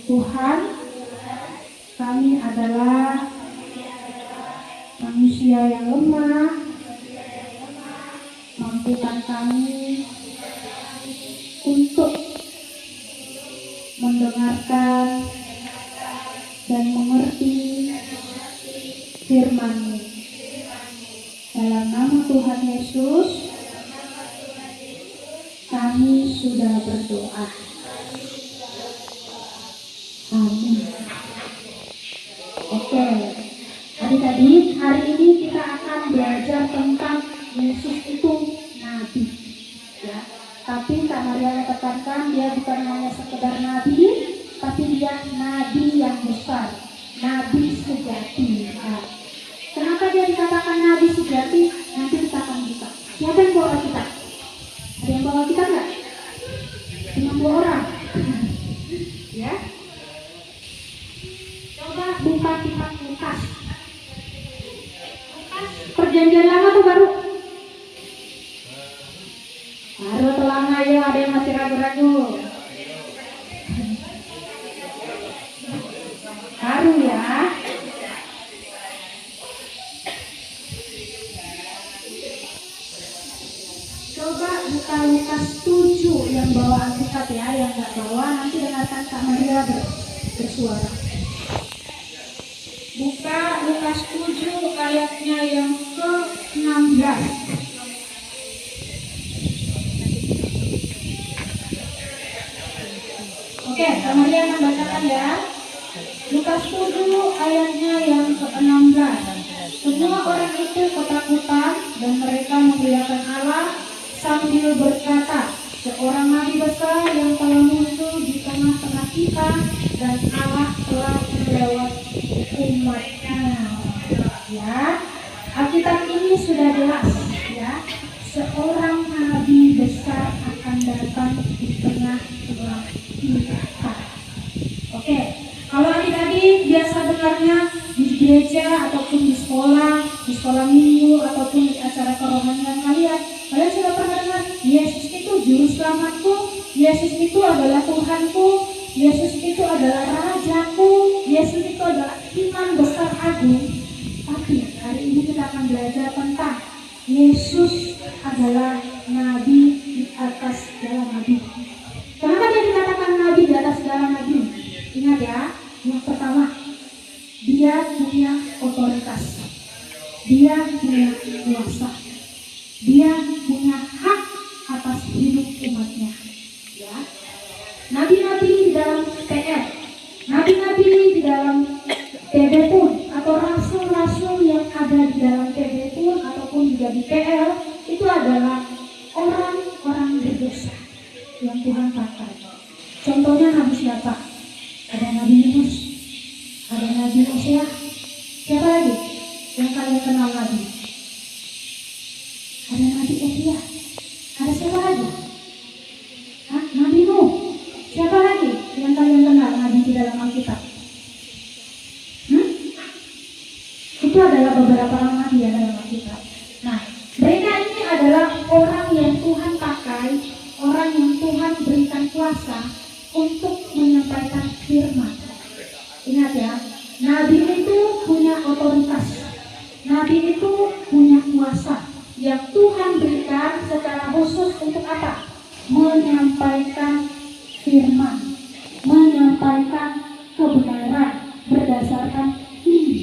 Tuhan, kami adalah manusia yang lemah. Mampukan kami untuk mendengarkan dan mengerti firman-Mu. Dalam nama Tuhan Yesus, kami sudah berdoa. Amin. Oke, adik-adik, hari ini kita akan belajar tentang Yesus itu nabi. Ya, tapi Kak Maria tekankan dia bukan hanya sekedar nabi, tapi dia nabi yang besar, nabi sejati. Nah, kenapa dia dikatakan nabi sejati? Nanti kita akan buka. Siapa yang bawa kita? Ada yang bawa kita nggak? Cuma 2 orang. Ya. Coba buka kitab Lukas. Perjanjian lama tuh baru atau lama ya, ada yang masih ragu-ragu. Baru ya. Coba buka Lukas 7 yang bawa Alkitab ya, yang nggak bawa nanti dengarkan Kak Maria bersuara. Buka Lukas 7 ayatnya yang ke-16. Oke, Kak Maria akan bacakan ya. Lukas 7 ayatnya yang ke-16. Semua orang itu ketakutan dan mereka memuliakan Allah sambil berkata, seorang nabi besar yang telah muncul di tengah-tengah kita dan Allah telah melewati umatnya. Ya, Alkitab ini sudah jelas ya, seorang nabi besar akan datang di tengah-tengah kita. Oke, kalau adik-adik biasa dengarnya di gereja ataupun di sekolah minggu ataupun di acara kerohanian kalian sudah pernah dengar Yesus itu juru selamatku, Yesus itu adalah Tuhanku, Yesus itu adalah Rajaku, Yesus itu adalah Imam besar agung. Tapi hari ini kita akan belajar tentang Yesus adalah nabi di atas segala nabi. Kenapa dia dikatakan nabi di atas segala nabi? Ingat ya, yang pertama, dia punya otoritas, dia punya kuasa, dia punya hak atas hidup umatnya. Ya, nabi-nabi di dalam PR, nabi-nabi di dalam TB pun atau rasul-rasul yang ada di dalam TB pun ataupun juga di PL itu adalah orang-orang berdosa yang Tuhan pakai. Contohnya nabi siapa? Ada Nabi Yunus, ada Nabi Hosea, siapa lagi yang kalian kenal nabi? Ada Nabi Elia, ada siapa lagi? Nabi Nuh, siapa lagi yang kalian kenal nabi di dalam Alkitab? Itu adalah beberapa orang nabi yang dalam Alkitab. Nah, mereka ini adalah orang yang Tuhan pakai, orang yang Tuhan berikan kuasa untuk menyampaikan firman. Ingat ya, nabi itu punya otoritas, nabi itu punya kuasa yang Tuhan berikan secara khusus untuk apa? Menyampaikan firman, menyampaikan kebenaran berdasarkan ini.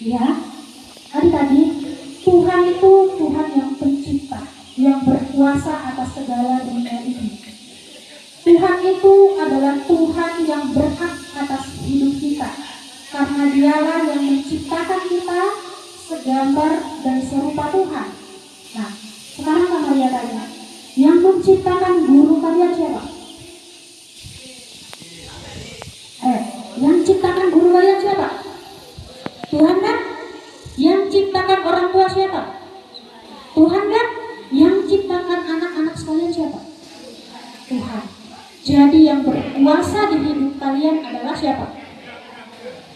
Ya, adik-adik, Tuhan itu Tuhan yang pencipta, yang berkuasa atas segala dunia ini. Tuhan itu adalah Tuhan yang berhak atas hidup kita, karena dialah yang menciptakan kita segambar dan serupa Tuhan. Nah, sekarang kita lihat aja, yang menciptakan guru kalian siapa? Yang menciptakan guru kalian siapa? Tuhan kan? Yang menciptakan orang tua siapa? Tuhan kan? Yang menciptakan anak-anak sekalian siapa? Tuhan. Jadi yang berkuasa di hidup kalian adalah siapa?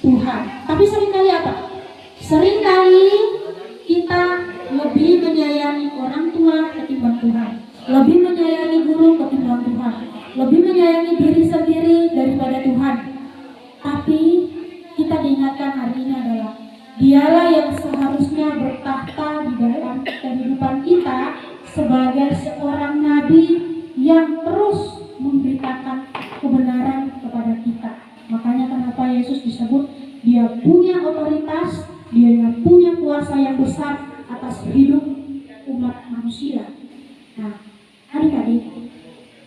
Tuhan. Tapi seringkali apa? Seringkali kita lebih menyayangi orang tua ketimbang Tuhan, lebih menyayangi guru ketimbang Tuhan, lebih menyayangi diri sendiri daripada Tuhan. Dialah yang seharusnya bertahta di dalam kehidupan kita sebagai seorang nabi yang terus memberitakan kebenaran kepada kita. Makanya kenapa Yesus disebut dia punya otoritas, dia punya kuasa yang besar atas hidup umat manusia. Nah, adik-adik,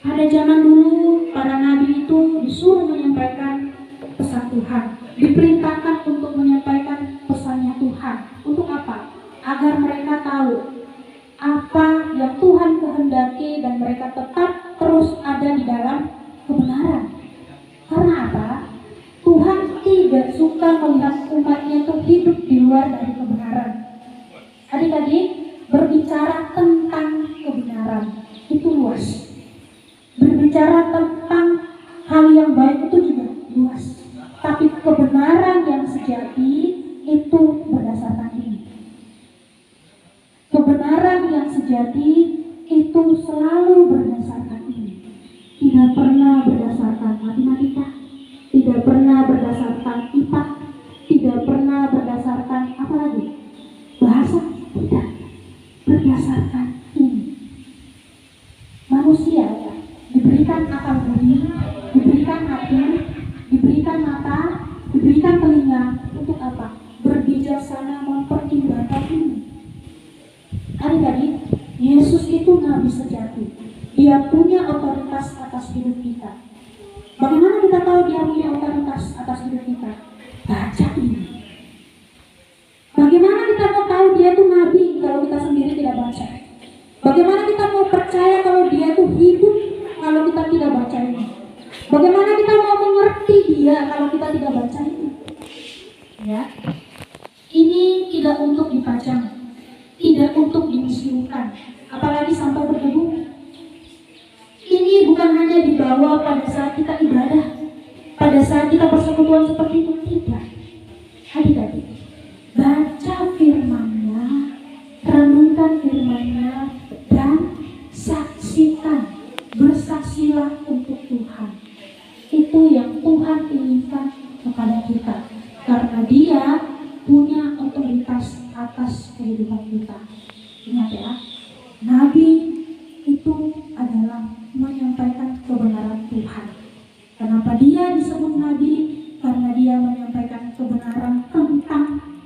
pada zaman dulu para nabi itu disuruh menyampaikan pesan Tuhan, diperintahkan untuk menyampaikan pesannya Tuhan. Untuk apa? Agar mereka tahu apa yang Tuhan kehendaki dan mereka tetap terus ada di dalam kebenaran. Karena apa? Tuhan tidak suka melihat umatnya itu hidup di luar dari kebenaran. Adik-adik, berbicara tentang kebenaran itu luas. Berbicara tentang hal yang baik itu juga luas. Tapi kebenaran yang sejati itu berdasarkan ini. Kebenaran yang sejati itu selalu berdasarkan ini. Tidak pernah berdasarkan matematika, tidak pernah berdasarkan IPA, tidak pernah berdasarkan apa lagi? Bahasa, tidak. Berdasarkan ini. Manusia ya, diberikan akal budi, diberikan hati, diberikan mata, diberikan telinga untuk apa? Berbijaksana mempertimbangkan ini. Adik-adik, Yesus itu nabi sejati. Dia punya otoritas atas hidup kita. Bagaimana kita tahu dia punya otoritas atas hidup kita? Baca ini. Bagaimana kita mau tahu dia itu nabi kalau kita sendiri tidak baca? Bagaimana kita mau percaya kalau dia itu hidup kalau kita tidak baca ini? Bagaimana kita mau mengerti dia kalau kita tidak baca ini? Ya, ini tidak untuk dipajang, tidak untuk dimuseumkan, apalagi sampai berdebu. Ini bukan hanya dibawa pada saat kita ibadah, pada saat kita persekutuan seperti itu, tidak. Adik-adik, baca firman-Nya, renungkan firman-Nya, dan saksikan, bersaksilah untuk Tuhan. Itu yang Tuhan inginkan kepada kita, karena Dia punya otoritas atas kehidupan kita. Ingat ya, nabi itu adalah menyampaikan kebenaran Tuhan. Kenapa dia disebut nabi? Karena dia menyampaikan kebenaran tentang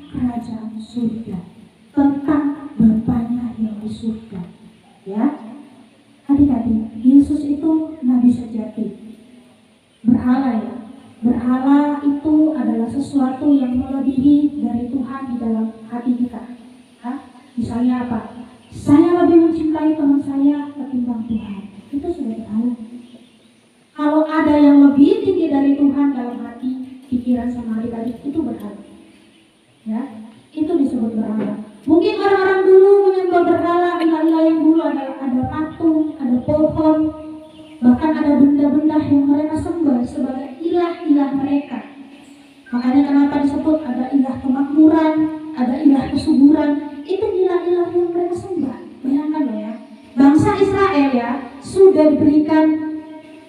kerajaan surga, tentang Bapaknya yang di surga. Ya, adik-adik, Yesus itu nabi sejati. Berhala ya, berhala itu adalah sesuatu yang melebihi dari Tuhan di dalam hati kita. Misalnya apa? Saya lebih mencintai teman saya ketimbang Tuhan. Itu sudah berhala. Kalau ada yang lebih tinggi dari Tuhan dalam hati, pikiran sama adik-adik, itu berhala. Ya, itu disebut berhala. Mungkin orang-orang dulu menyembah berhala, ilah-ilah yang dulu ada patung, ada pohon, bahkan ada benda-benda yang mereka sembah sebagai ilah-ilah mereka. Makanya kenapa disebut ada ilah kemakmuran, ada ilah kesuburan. Itu ilah-ilah yang mereka sembah. Bayangkan loh ya, bangsa Israel ya sudah diberikan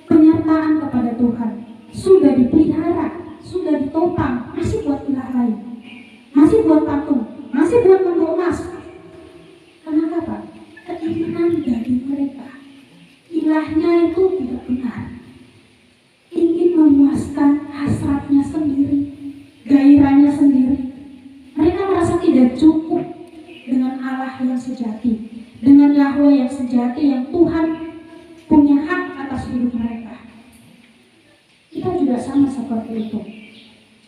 penyertaan kepada Tuhan, sudah dipelihara, sudah ditopang, masih buat ilah lain, masih buat patung, masih buat benda emas. Kenapa Pak? Keinginan dari mereka, ilahnya itu tidak benar, ingin memuaskan hasratnya sendiri, gairahnya sendiri. Mereka merasa tidak cukup dengan Allah yang sejati, dengan Yahweh yang sejati, yang Tuhan punya hak atas hidup mereka. Kita juga sama seperti itu.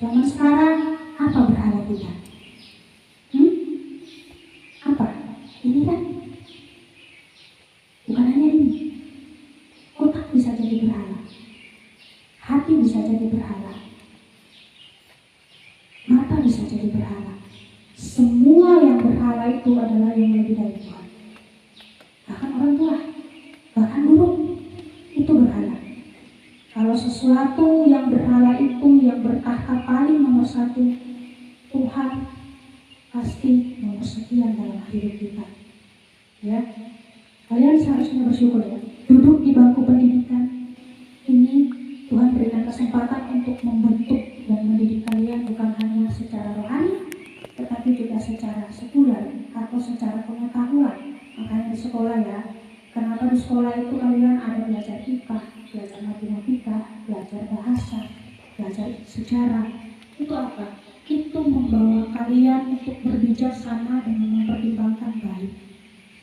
Zaman sekarang, apa berhala kita? Apa? Ini kan? Bukan hanya ini. Otak bisa jadi berhala, hati bisa jadi berhala, mata bisa jadi berhala. Semua yang berhala itu adalah yang lebih dari Tuhan. Bahkan orang tua, bahkan guru, itu berhala. Kalau sesuatu yang berhala itu yang bertahta paling nomor satu, Tuhan pasti nomor sekian dalam hidup kita. Ya, kalian seharusnya bersyukur ya. Duduk di bangku pendidikan ini, Tuhan berikan kesempatan untuk membentuk dan mendidik kalian bukan hanya secara rohani, sekolah itu kalian ada belajar IPA, belajar matematika, belajar bahasa, belajar sejarah. Itu apa? Itu membawa kalian untuk berbijaksana dengan mempertimbangkan baik.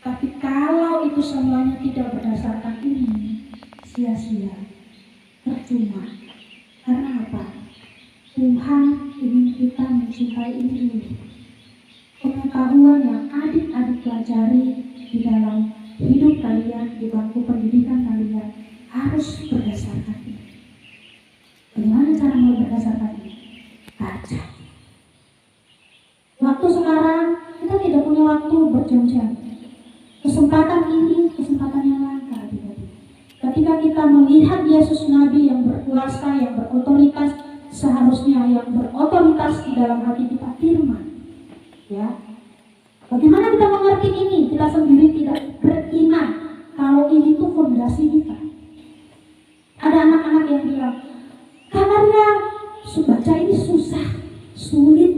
Tapi kalau itu semuanya tidak berdasarkan ini, sia-sia, percuma. Karena apa? Tuhan ingin kita mencintai ini dulu. Pengetahuan yang adik-adik pelajari di dalam hidup kalian, di bangku pendidikan kalian harus berdasarkan ini. Bagaimana cara mau berdasarkan ini? Baca. Waktu sekarang kita tidak punya waktu berjam-jam. Kesempatan ini kesempatan yang langka. Ketika kita melihat Yesus Nabi yang berkuasa, yang berotoritas, seharusnya yang berotoritas di dalam hati kita firman. Ya, bagaimana kita mengerti ini? Kita sendiri tidak beriman kalau ini tuh fondasi kita. Ada anak-anak yang bilang, Kak Maria, baca ini susah, sulit,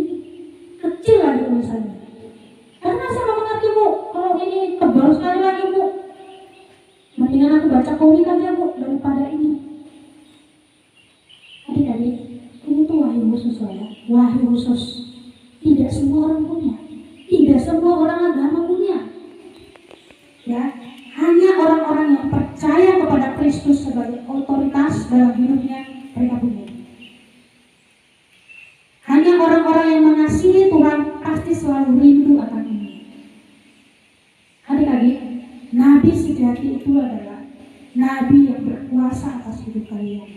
kecil lagi tulisannya. Karena saya nggak mengerti Bu, kalau ini tebal sekali lagi Bu. Mendingan aku baca komik aja Bu daripada ini. Adik-adik, ini tuh wahyu khusus ya, wahyu khusus. Tidak semua orang punya, tidak semua orang agama punya. Ya, hanya orang-orang yang percaya kepada Kristus sebagai otoritas dalam hidupnya mereka punya. Hanya orang-orang yang mengasihi Tuhan pasti selalu rindu akan ini. Adik-adik, nabi sejati itu adalah nabi yang berkuasa atas hidup kalian.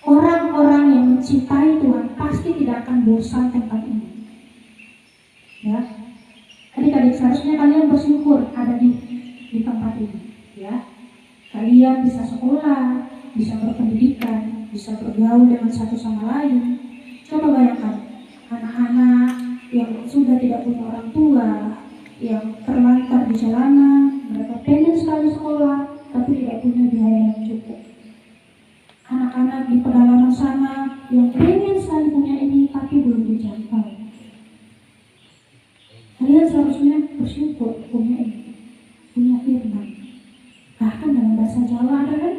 Orang-orang yang mencintai Tuhan pasti tidak akan bosan tempat ini. Ya, adik-adik, seharusnya kalian bersyukur ada di tempat ini. Ya, kalian bisa sekolah, bisa berpendidikan, bisa bergaul dengan satu sama lain. Coba bayangkan anak-anak yang sudah tidak punya orang tua, yang terlantar di jalanan, mereka pengen sekali sekolah, tapi tidak punya biaya yang cukup. Anak-anak di pedalaman sana yang pengen sekali punya ini, tapi belum dijangkau. Kalian seharusnya bersyukur punya ini, punya firman. Bahkan dalam bahasa Jawa ada kan